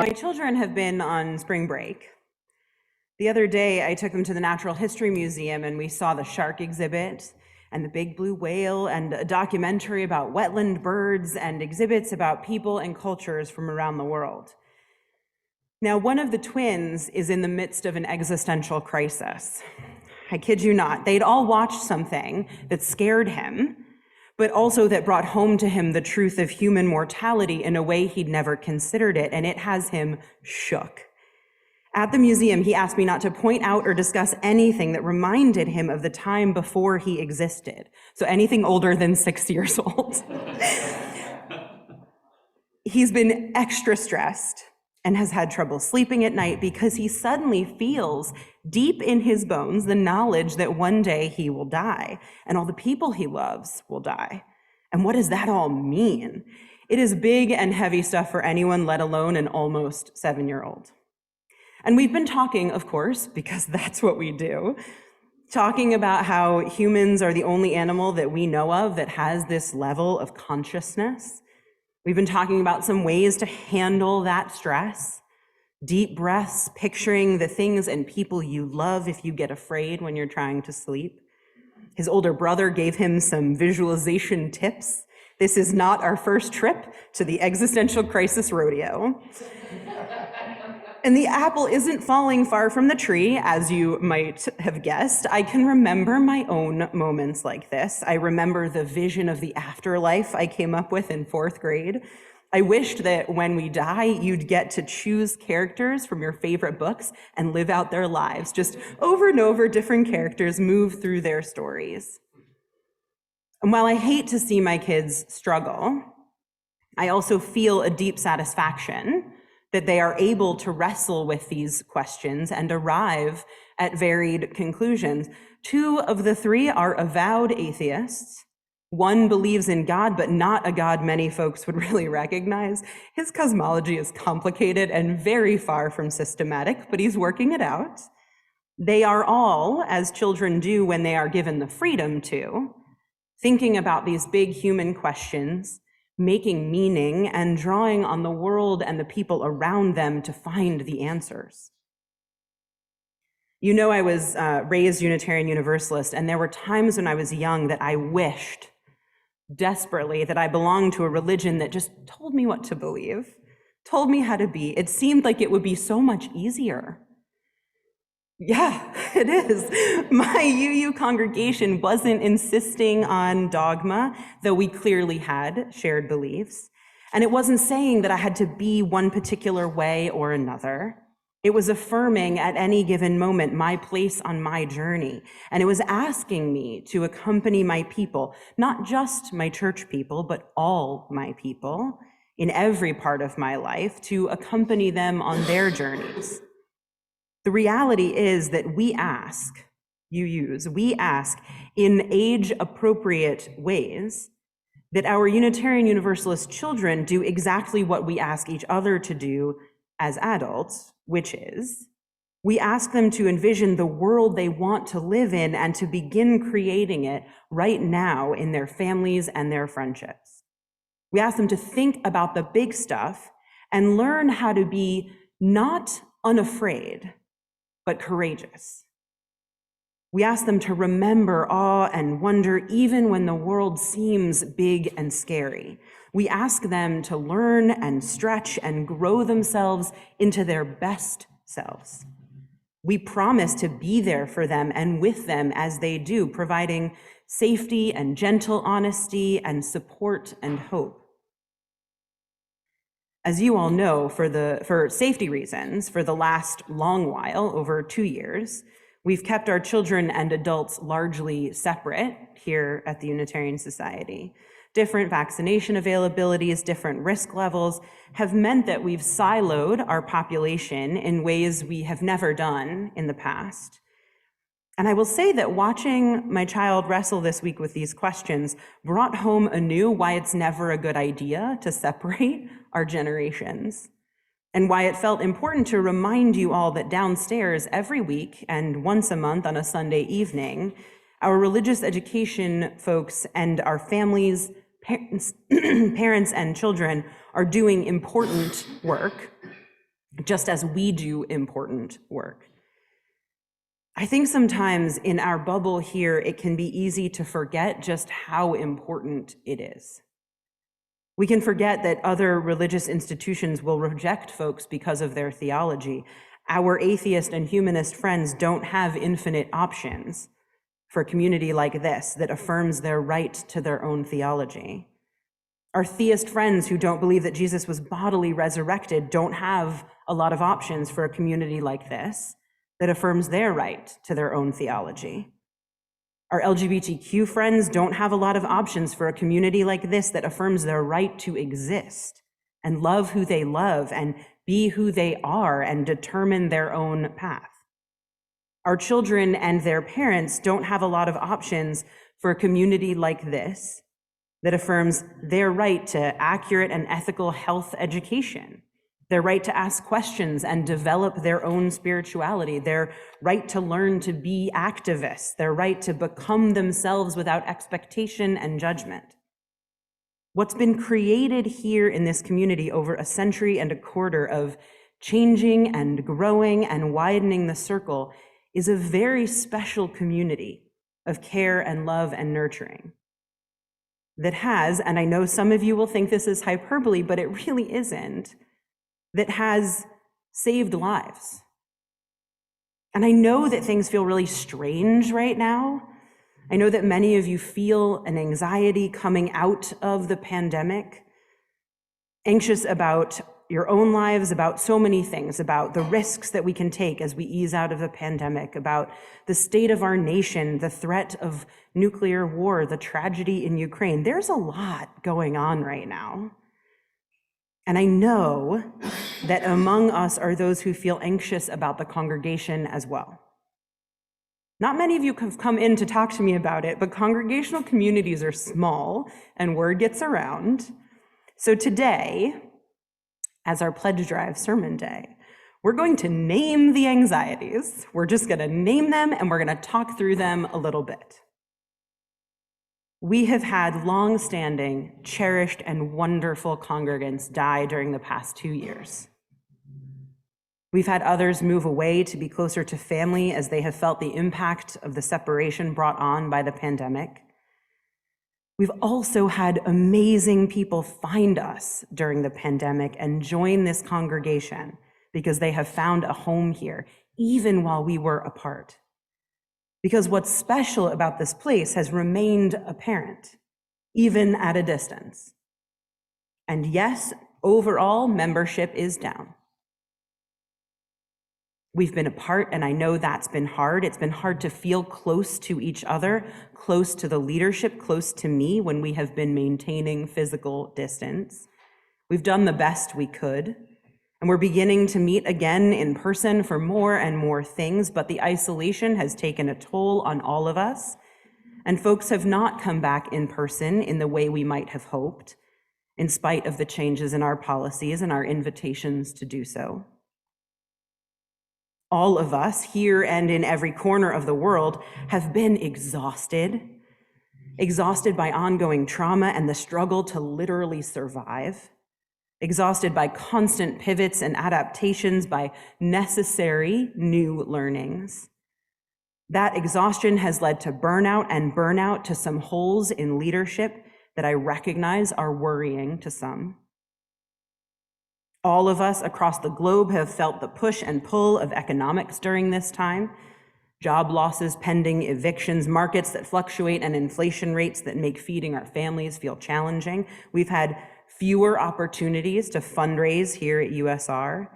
My children have been on spring break. The other day, I took them to the Natural History Museum and we saw the shark exhibit and the big blue whale and a documentary about wetland birds and exhibits about people and cultures from around the world. Now, one of the twins is in the midst of an existential crisis. I kid you not, they'd all watched something that scared him, but also that brought home to him the truth of human mortality in a way he'd never considered it, and it has him shook. At the museum, he asked me not to point out or discuss anything that reminded him of the time before he existed, so anything older than 6 years old. He's been extra stressed and has had trouble sleeping at night because he suddenly feels deep in his bones the knowledge that one day he will die and all the people he loves will die. And what does that all mean? It is big and heavy stuff for anyone, let alone an almost 7-year-old. And we've been talking, of course, because that's what we do, talking about how humans are the only animal that we know of that has this level of consciousness. We've been talking about some ways to handle that stress, deep breaths, picturing the things and people you love if you get afraid when you're trying to sleep. His older brother gave him some visualization tips. This is not our first trip to the existential crisis rodeo. And the apple isn't falling far from the tree, as you might have guessed. I can remember my own moments like this. I remember the vision of the afterlife I came up with in 4th grade. I wished that when we die, you'd get to choose characters from your favorite books and live out their lives. Just over and over, different characters move through their stories. And while I hate to see my kids struggle, I also feel a deep satisfaction that they are able to wrestle with these questions and arrive at varied conclusions. 2 of the 3 are avowed atheists. 1 believes in God, but not a God many folks would really recognize. His cosmology is complicated and very far from systematic, but he's working it out. They are all, as children do when they are given the freedom to, thinking about these big human questions, making meaning, and drawing on the world and the people around them to find the answers. You know, I was raised Unitarian Universalist, and there were times when I was young that I wished desperately that I belonged to a religion that just told me what to believe, told me how to be. It seemed like it would be so much easier. Yeah, it is. My UU congregation wasn't insisting on dogma, though we clearly had shared beliefs. And it wasn't saying that I had to be one particular way or another. It was affirming at any given moment my place on my journey. And it was asking me to accompany my people, not just my church people, but all my people in every part of my life, to accompany them on their journeys. The reality is that we ask in age-appropriate ways that our Unitarian Universalist children do exactly what we ask each other to do as adults, which is we ask them to envision the world they want to live in and to begin creating it right now in their families and their friendships. We ask them to think about the big stuff and learn how to be not unafraid, but courageous. We ask them to remember awe and wonder even when the world seems big and scary. We ask them to learn and stretch and grow themselves into their best selves. We promise to be there for them and with them as they do, providing safety and gentle honesty and support and hope. As you all know, for safety reasons, for the last long while, over 2 years, we've kept our children and adults largely separate here at the Unitarian Society. Different vaccination availabilities, different risk levels have meant that we've siloed our population in ways we have never done in the past. And I will say that watching my child wrestle this week with these questions brought home anew why it's never a good idea to separate our generations, and why it felt important to remind you all that downstairs every week and once a month on a Sunday evening, our religious education folks and our families, parents and children are doing important work just as we do important work. I think sometimes in our bubble here, it can be easy to forget just how important it is. We can forget that other religious institutions will reject folks because of their theology. Our atheist and humanist friends don't have infinite options for a community like this that affirms their right to their own theology. Our theist friends who don't believe that Jesus was bodily resurrected don't have a lot of options for a community like this that affirms their right to their own theology. Our LGBTQ friends don't have a lot of options for a community like this that affirms their right to exist and love who they love and be who they are and determine their own path. Our children and their parents don't have a lot of options for a community like this that affirms their right to accurate and ethical health education, their right to ask questions and develop their own spirituality, their right to learn to be activists, their right to become themselves without expectation and judgment. What's been created here in this community over a century and a quarter of changing and growing and widening the circle is a very special community of care and love and nurturing that has, and I know some of you will think this is hyperbole, but it really isn't, that has saved lives. And I know that things feel really strange right now. I know that many of you feel an anxiety coming out of the pandemic, anxious about your own lives, about so many things, about the risks that we can take as we ease out of the pandemic, about the state of our nation, the threat of nuclear war, the tragedy in Ukraine. There's a lot going on right now. And I know that among us are those who feel anxious about the congregation as well. Not many of you have come in to talk to me about it, but congregational communities are small and word gets around. So today, as our pledge drive sermon day, we're going to name the anxieties. We're just going to name them and we're going to talk through them a little bit. We have had long-standing, cherished, and wonderful congregants die during the past 2 years. We've had others move away to be closer to family as they have felt the impact of the separation brought on by the pandemic. We've also had amazing people find us during the pandemic and join this congregation because they have found a home here, even while we were apart. Because what's special about this place has remained apparent, even at a distance. And yes, overall membership is down. We've been apart, and I know that's been hard. It's been hard to feel close to each other, close to the leadership, close to me when we have been maintaining physical distance. We've done the best we could, and we're beginning to meet again in person for more and more things, but the isolation has taken a toll on all of us, and folks have not come back in person in the way we might have hoped, in spite of the changes in our policies and our invitations to do so. All of us, here and in every corner of the world, have been exhausted by ongoing trauma and the struggle to literally survive, exhausted by constant pivots and adaptations, by necessary new learnings. That exhaustion has led to burnout to some holes in leadership that I recognize are worrying to some. All of us across the globe have felt the push and pull of economics during this time. Job losses, pending evictions, markets that fluctuate, and inflation rates that make feeding our families feel challenging. We've had fewer opportunities to fundraise here at USR.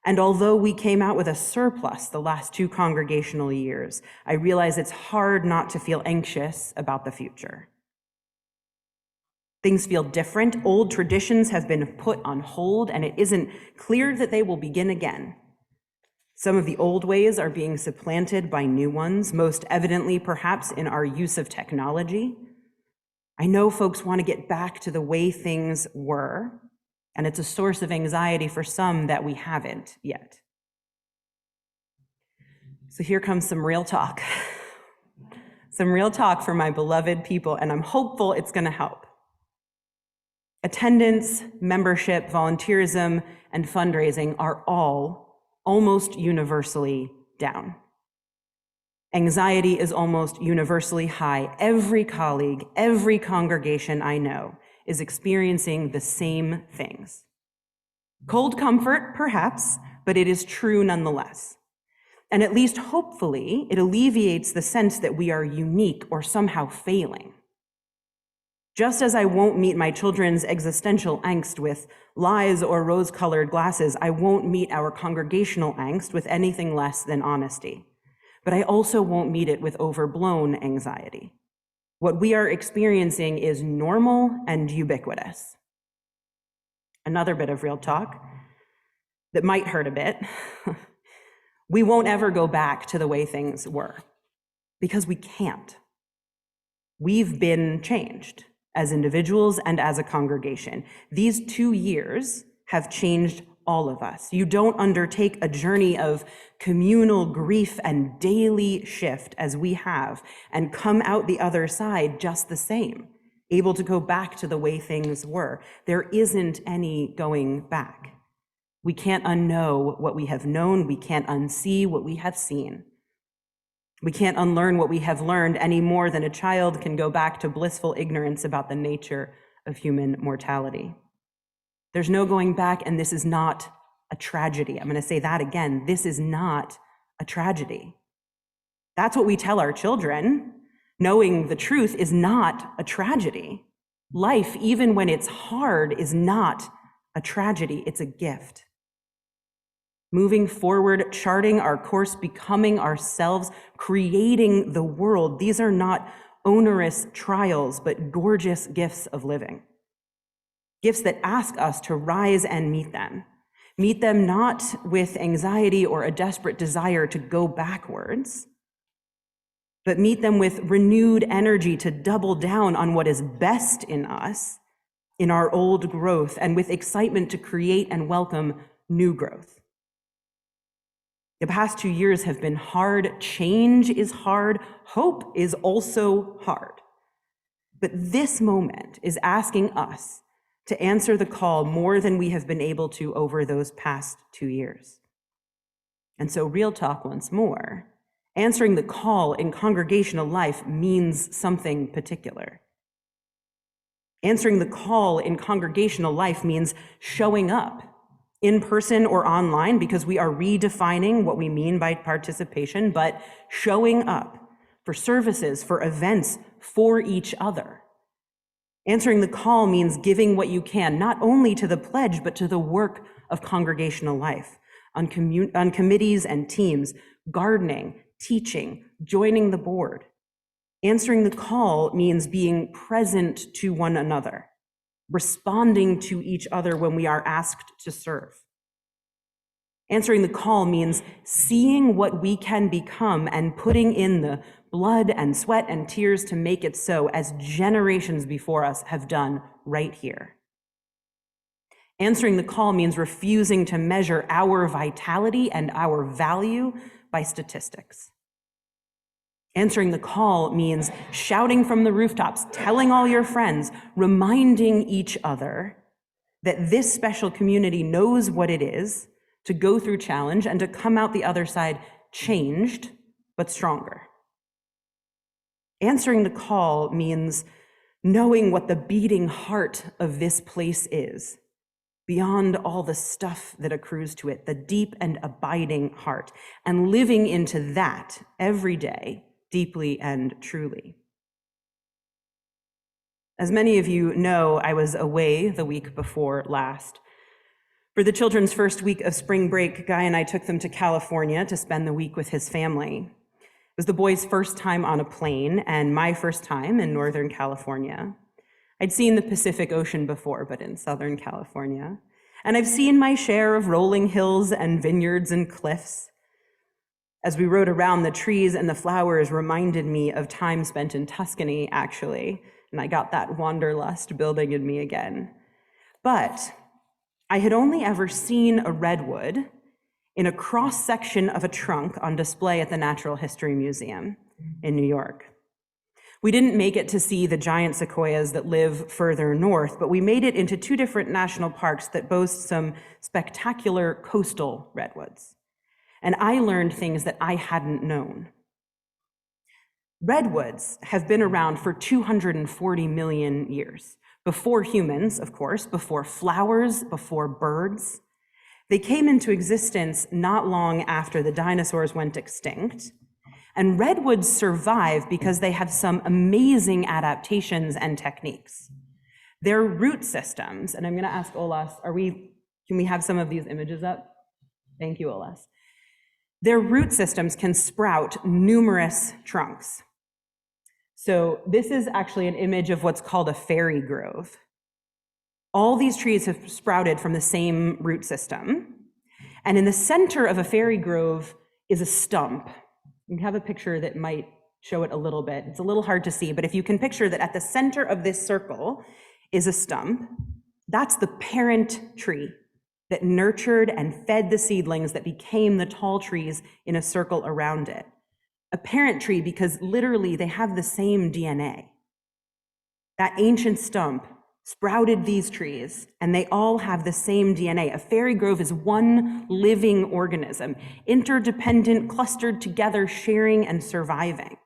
And although we came out with a surplus the last 2 congregational years, I realize it's hard not to feel anxious about the future. Things feel different. Old traditions have been put on hold, and it isn't clear that they will begin again. Some of the old ways are being supplanted by new ones, most evidently perhaps in our use of technology. I know folks want to get back to the way things were, and it's a source of anxiety for some that we haven't yet. So here comes some real talk. Some real talk for my beloved people, and I'm hopeful it's going to help. Attendance, membership, volunteerism, and fundraising are all almost universally down. Anxiety is almost universally high. Every colleague, every congregation I know is experiencing the same things. Cold comfort, perhaps, but it is true nonetheless. And at least hopefully, it alleviates the sense that we are unique or somehow failing. Just as I won't meet my children's existential angst with lies or rose-colored glasses, I won't meet our congregational angst with anything less than honesty. But I also won't meet it with overblown anxiety. What we are experiencing is normal and ubiquitous. Another bit of real talk that might hurt a bit. We won't ever go back to the way things were, because we can't. We've been changed as individuals and as a congregation. These 2 years have changed all of us. You don't undertake a journey of communal grief and daily shift as we have and come out the other side just the same, able to go back to the way things were. There isn't any going back. We can't unknow what we have known. We can't unsee what we have seen. We can't unlearn what we have learned any more than a child can go back to blissful ignorance about the nature of human mortality. There's no going back, and this is not a tragedy. I'm going to say that again. This is not a tragedy. That's what we tell our children. Knowing the truth is not a tragedy. Life, even when it's hard, is not a tragedy. It's a gift. Moving forward, charting our course, becoming ourselves, creating the world. These are not onerous trials, but gorgeous gifts of living. Gifts that ask us to rise and meet them. Meet them not with anxiety or a desperate desire to go backwards, but meet them with renewed energy to double down on what is best in us, in our old growth, and with excitement to create and welcome new growth. The past 2 years have been hard. Change is hard. Hope is also hard. But this moment is asking us to answer the call more than we have been able to over those past 2 years. And so, real talk once more, answering the call in congregational life means something particular. Answering the call in congregational life means showing up in person or online, because we are redefining what we mean by participation, but showing up for services, for events, for each other. Answering the call means giving what you can, not only to the pledge, but to the work of congregational life, on committees and teams, gardening, teaching, joining the board. Answering the call means being present to one another, responding to each other when we are asked to serve. Answering the call means seeing what we can become and putting in the blood and sweat and tears to make it so, as generations before us have done right here. Answering the call means refusing to measure our vitality and our value by statistics. Answering the call means shouting from the rooftops, telling all your friends, reminding each other that this special community knows what it is to go through challenge and to come out the other side changed, but stronger. Answering the call means knowing what the beating heart of this place is, beyond all the stuff that accrues to it, the deep and abiding heart, and living into that every day, deeply and truly. As many of you know, I was away the week before last. For the children's first week of spring break, Guy and I took them to California to spend the week with his family. It was the boys' first time on a plane and my first time in Northern California. I'd seen the Pacific Ocean before, but in Southern California. And I've seen my share of rolling hills and vineyards and cliffs. As we rode around, the trees and the flowers reminded me of time spent in Tuscany, actually, and I got that wanderlust building in me again. But I had only ever seen a redwood in a cross-section of a trunk on display at the Natural History Museum in New York. We didn't make it to see the giant sequoias that live further north, but we made it into 2 different national parks that boast some spectacular coastal redwoods. And I learned things that I hadn't known. Redwoods have been around for 240 million years, before humans, of course, before flowers, before birds. They came into existence not long after the dinosaurs went extinct. And redwoods survive because they have some amazing adaptations and techniques. Their root systems, and I'm going to ask Olas, can we have some of these images up? Thank you, Olas. Their root systems can sprout numerous trunks. So this is actually an image of what's called a fairy grove. All these trees have sprouted from the same root system. And in the center of a fairy grove is a stump. You have a picture that might show it a little bit. It's a little hard to see, but if you can picture that at the center of this circle is a stump, that's the parent tree that nurtured and fed the seedlings that became the tall trees in a circle around it. A parent tree because literally they have the same DNA. That ancient stump sprouted these trees, and they all have the same DNA. A fairy grove is one living organism, interdependent, clustered together, sharing and surviving.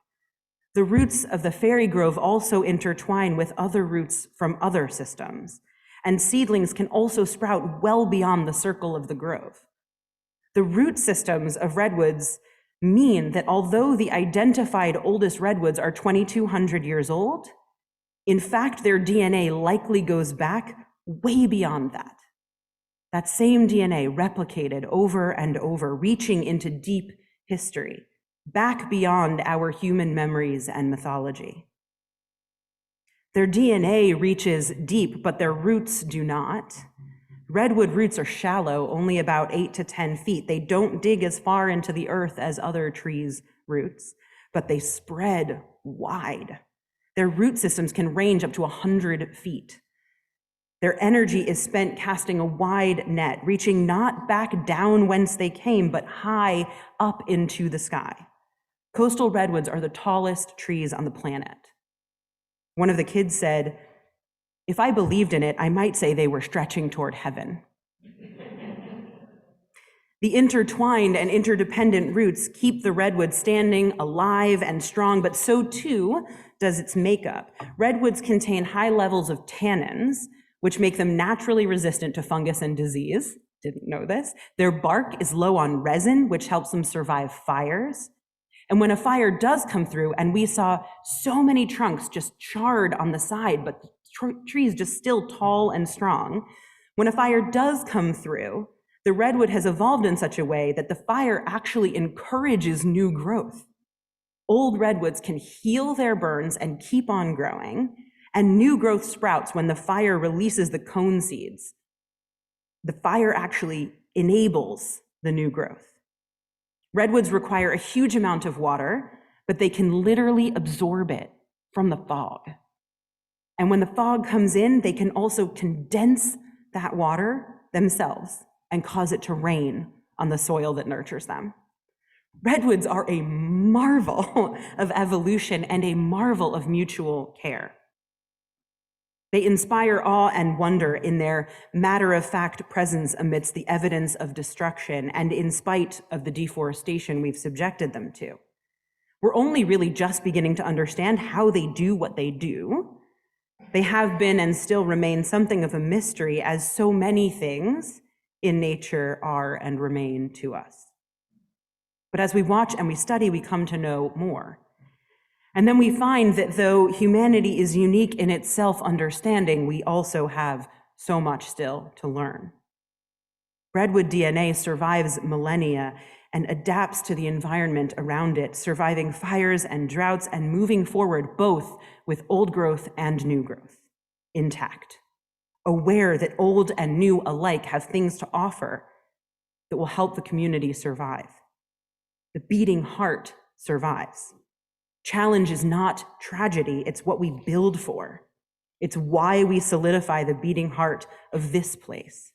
The roots of the fairy grove also intertwine with other roots from other systems, and seedlings can also sprout well beyond the circle of the grove. The root systems of redwoods mean that although the identified oldest redwoods are 2,200 years old, in fact, their DNA likely goes back way beyond that. That same DNA replicated over and over, reaching into deep history, back beyond our human memories and mythology. Their DNA reaches deep, but their roots do not. Redwood roots are shallow, only about 8 to 10 feet. They don't dig as far into the earth as other trees' roots, but they spread wide. Their root systems can range up to 100 feet. Their energy is spent casting a wide net, reaching not back down whence they came, but high up into the sky. Coastal redwoods are the tallest trees on the planet. One of the kids said, "If I believed in it, I might say they were stretching toward heaven." The intertwined and interdependent roots keep the redwood standing, alive, and strong, but so too does its makeup. Redwoods contain high levels of tannins, which make them naturally resistant to fungus and disease. Didn't know this. Their bark is low on resin, which helps them survive fires. And when a fire does come through, and we saw so many trunks just charred on the side, but trees just still tall and strong, when a fire does come through, the redwood has evolved in such a way that the fire actually encourages new growth. Old redwoods can heal their burns and keep on growing, and new growth sprouts when the fire releases the cone seeds. The fire actually enables the new growth. Redwoods require a huge amount of water, but they can literally absorb it from the fog. And when the fog comes in, they can also condense that water themselves and cause it to rain on the soil that nurtures them. Redwoods are a marvel of evolution and a marvel of mutual care. They inspire awe and wonder in their matter-of-fact presence amidst the evidence of destruction and in spite of the deforestation we've subjected them to. We're only really just beginning to understand how they do what they do. They have been and still remain something of a mystery, as so many things in nature are and remain to us. But as we watch and we study, we come to know more. And then we find that though humanity is unique in its self-understanding, we also have so much still to learn. Redwood DNA survives millennia and adapts to the environment around it, surviving fires and droughts and moving forward both with old growth and new growth, intact, aware that old and new alike have things to offer that will help the community survive. The beating heart survives. Challenge is not tragedy, it's what we build for. It's why we solidify the beating heart of this place.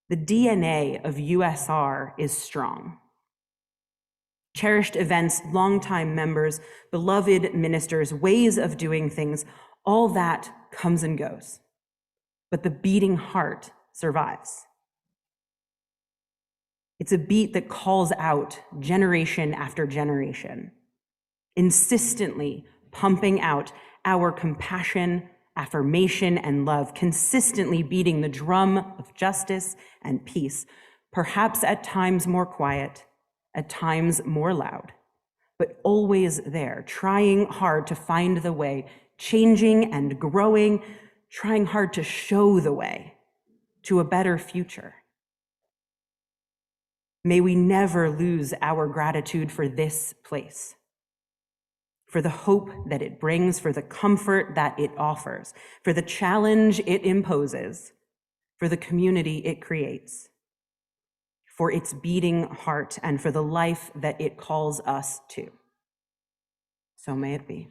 The DNA of USR is strong. cherished events, longtime members, beloved ministers, ways of doing things, all that comes and goes. But the beating heart survives. It's a beat that calls out generation after generation, insistently pumping out our compassion, affirmation, and love, consistently beating the drum of justice and peace, perhaps at times more quiet, at times more loud, but always there, trying hard to find the way, changing and growing, trying hard to show the way to a better future. May we never lose our gratitude for this place, for the hope that it brings, for the comfort that it offers, for the challenge it imposes, for the community it creates, for its beating heart, and for the life that it calls us to. So may it be.